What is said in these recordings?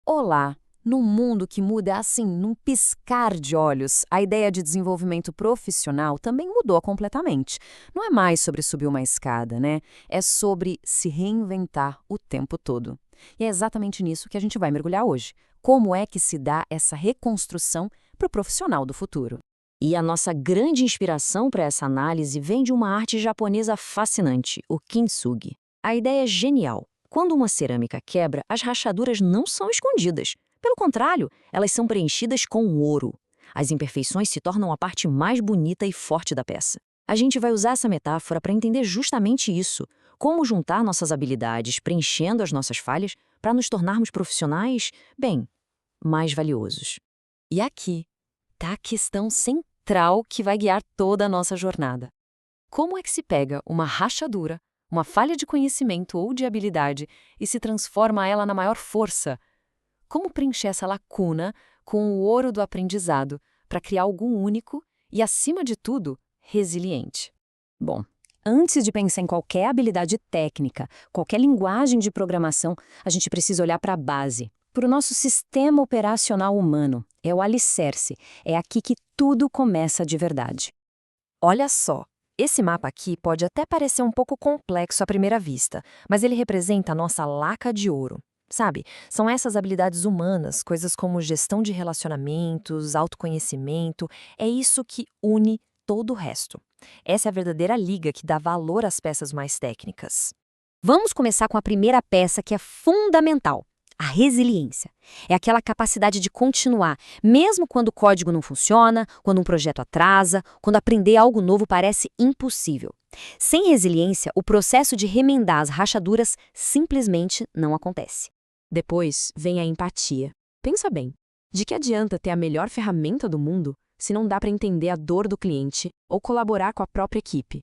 Olá! Num mundo que muda assim, num piscar de olhos, a ideia de desenvolvimento profissional também mudou completamente. Não é mais sobre subir uma escada, né? É sobre se reinventar o tempo todo. E é exatamente nisso que a gente vai mergulhar hoje. Como é que se dá essa reconstrução para o profissional do futuro? E a nossa grande inspiração para essa análise vem de uma arte japonesa fascinante, o kintsugi. A ideia é genial. Quando uma cerâmica quebra, as rachaduras não são escondidas. Pelo contrário, elas são preenchidas com ouro. As imperfeições se tornam a parte mais bonita e forte da peça. A gente vai usar essa metáfora para entender justamente isso. Como juntar nossas habilidades, preenchendo as nossas falhas, para nos tornarmos profissionais, bem, mais valiosos. E aqui está a questão central que vai guiar toda a nossa jornada. Como é que se pega uma rachadura, uma falha de conhecimento ou de habilidade e se transforma ela na maior força? Como preencher essa lacuna com o ouro do aprendizado para criar algo único e, acima de tudo, resiliente? Bom, antes de pensar em qualquer habilidade técnica, qualquer linguagem de programação, a gente precisa olhar para a base, para o nosso sistema operacional humano. É o alicerce, é aqui que tudo começa de verdade. Olha só, esse mapa aqui pode até parecer um pouco complexo à primeira vista, mas ele representa a nossa laca de ouro. Sabe, são essas habilidades humanas, coisas como gestão de relacionamentos, autoconhecimento, é isso que une todo o resto. Essa é a verdadeira liga que dá valor às peças mais técnicas. Vamos começar com a primeira peça que é fundamental, a resiliência. É aquela capacidade de continuar, mesmo quando o código não funciona, quando um projeto atrasa, quando aprender algo novo parece impossível. Sem resiliência, o processo de remendar as rachaduras simplesmente não acontece. Depois vem a empatia. Pensa bem, de que adianta ter a melhor ferramenta do mundo se não dá para entender a dor do cliente ou colaborar com a própria equipe?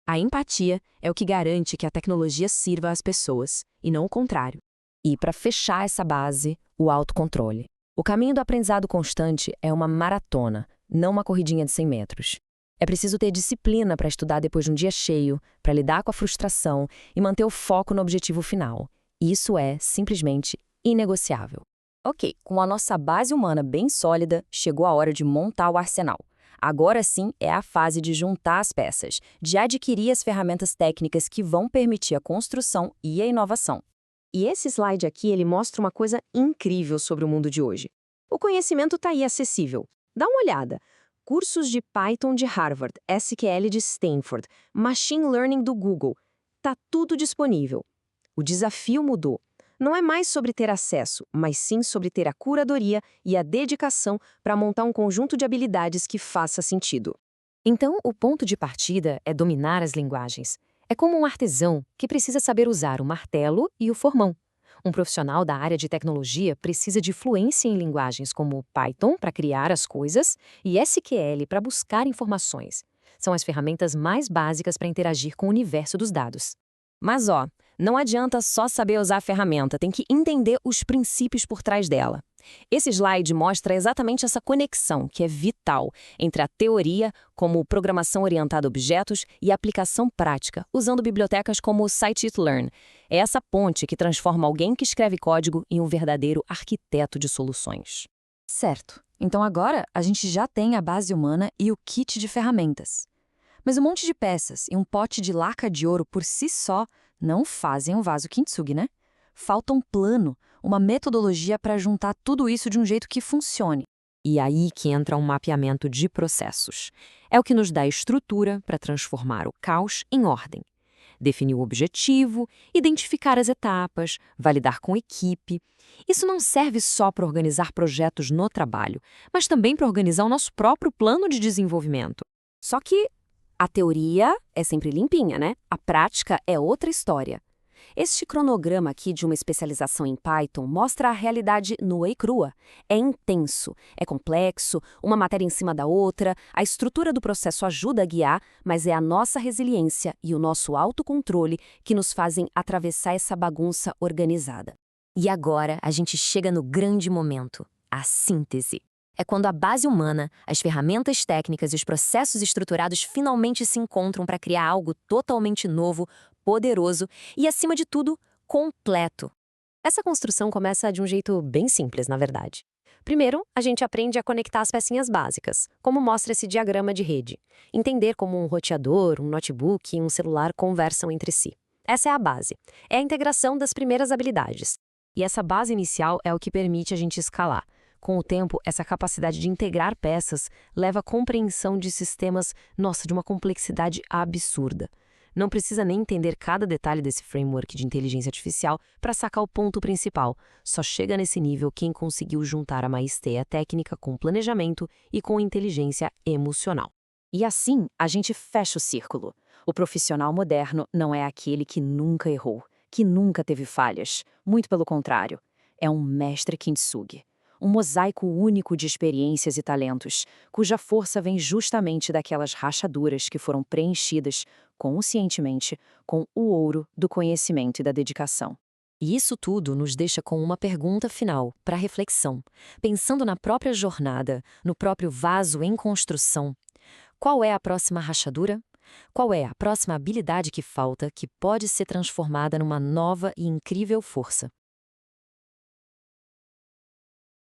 A empatia é o que garante que a tecnologia sirva às pessoas, e não o contrário. E para fechar essa base, o autocontrole. O caminho do aprendizado constante é uma maratona, não uma corridinha de 100 metros. É preciso ter disciplina para estudar depois de um dia cheio, para lidar com a frustração e manter o foco no objetivo final. Isso é, simplesmente, inegociável. Ok, com a nossa base humana bem sólida, chegou a hora de montar o arsenal. Agora sim é a fase de juntar as peças, de adquirir as ferramentas técnicas que vão permitir a construção e a inovação. E esse slide aqui, ele mostra uma coisa incrível sobre o mundo de hoje. O conhecimento está aí acessível. Dá uma olhada. Cursos de Python de Harvard, SQL de Stanford, Machine Learning do Google. Tá tudo disponível. O desafio mudou. Não é mais sobre ter acesso, mas sim sobre ter a curadoria e a dedicação para montar um conjunto de habilidades que faça sentido. Então, o ponto de partida é dominar as linguagens. É como um artesão que precisa saber usar o martelo e o formão. Um profissional da área de tecnologia precisa de fluência em linguagens como Python para criar as coisas e SQL para buscar informações. São as ferramentas mais básicas para interagir com o universo dos dados. Mas não adianta só saber usar a ferramenta, tem que entender os princípios por trás dela. Esse slide mostra exatamente essa conexão, que é vital, entre a teoria, como programação orientada a objetos, e a aplicação prática, usando bibliotecas como o Scikit-learn. É essa ponte que transforma alguém que escreve código em um verdadeiro arquiteto de soluções. Certo. Então agora a gente já tem a base humana e o kit de ferramentas. Mas um monte de peças e um pote de laca de ouro por si só não fazem um vaso kintsugi, né? Falta um plano, uma metodologia para juntar tudo isso de um jeito que funcione. E aí que entra um mapeamento de processos. É o que nos dá estrutura para transformar o caos em ordem. Definir o objetivo, identificar as etapas, validar com equipe. Isso não serve só para organizar projetos no trabalho, mas também para organizar o nosso próprio plano de desenvolvimento. Só que a teoria é sempre limpinha, né? A prática é outra história. Este cronograma aqui de uma especialização em Python mostra a realidade nua e crua. É intenso, é complexo, uma matéria em cima da outra, a estrutura do processo ajuda a guiar, mas é a nossa resiliência e o nosso autocontrole que nos fazem atravessar essa bagunça organizada. E agora a gente chega no grande momento, a síntese. É quando a base humana, as ferramentas técnicas e os processos estruturados finalmente se encontram para criar algo totalmente novo, poderoso e, acima de tudo, completo. Essa construção começa de um jeito bem simples, na verdade. Primeiro, a gente aprende a conectar as pecinhas básicas, como mostra esse diagrama de rede. Entender como um roteador, um notebook e um celular conversam entre si. Essa é a base. É a integração das primeiras habilidades. E essa base inicial é o que permite a gente escalar. Com o tempo, essa capacidade de integrar peças leva à compreensão de sistemas, nossa, de uma complexidade absurda. Não precisa nem entender cada detalhe desse framework de inteligência artificial para sacar o ponto principal. Só chega nesse nível quem conseguiu juntar a maestria técnica com planejamento e com inteligência emocional. E assim, a gente fecha o círculo. O profissional moderno não é aquele que nunca errou, que nunca teve falhas. Muito pelo contrário. É um mestre kintsugi. Um mosaico único de experiências e talentos, cuja força vem justamente daquelas rachaduras que foram preenchidas, conscientemente, com o ouro do conhecimento e da dedicação. E isso tudo nos deixa com uma pergunta final, para reflexão. Pensando na própria jornada, no próprio vaso em construção, qual é a próxima rachadura? Qual é a próxima habilidade que falta, que pode ser transformada numa nova e incrível força?